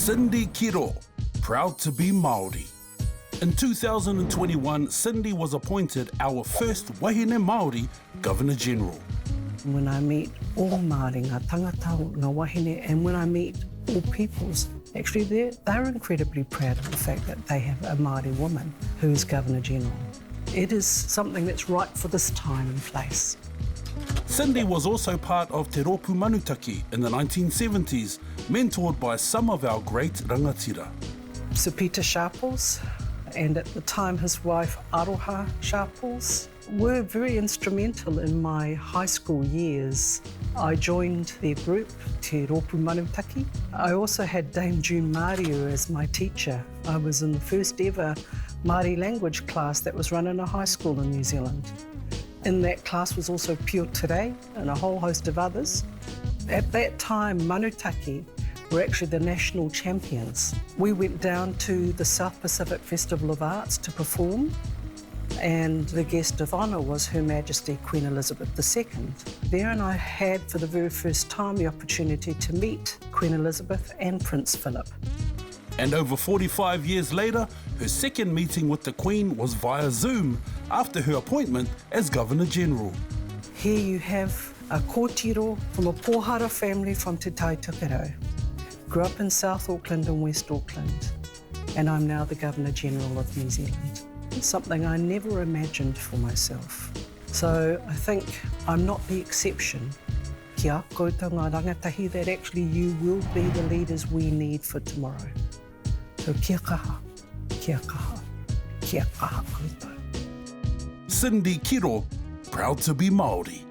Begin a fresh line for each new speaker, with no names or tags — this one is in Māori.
Cindy Kiro, proud to be Māori. In 2021, Cindy was appointed our first wāhine Māori Governor-General.
When I meet all Māori, ngā tangata, ngā wāhine, and when I meet all peoples, actually they're incredibly proud of the fact that they have a Māori woman who is Governor-General. It is something that's right for this time and place.
Cindy was also part of Te Rōpū Manutaki in the 1970s, mentored by some of our great rangatira.
Sir Pita Sharples, and at the time his wife Aroha Sharples, were very instrumental in my high school years. I joined their group, Te Rōpū Manutaki. I also had Dame June Mariu as my teacher. I was in the first ever Māori language class that was run in a high school in New Zealand. In that class was also Pure Today and a whole host of others. At that time, Manutaki were actually the national champions. We went down to the South Pacific Festival of Arts to perform, and the guest of honour was Her Majesty Queen Elizabeth II. There and I had for the very first time the opportunity to meet Queen Elizabeth and Prince Philip.
And over 45 years later, her second meeting with the Queen was via Zoom after her appointment as Governor-General.
Here you have a kōtiro from a pōhara family from Te Tai Tokerau. Grew up in South Auckland and West Auckland, and I'm now the Governor-General of New Zealand. It's something I never imagined for myself. So I think I'm not the exception. Kia koutou ngā rangatahi, that actually you will be the leaders we need for tomorrow. So kia kaha, kia kaha, kia kaha koutou.
Cindy Kiro, proud to be Māori.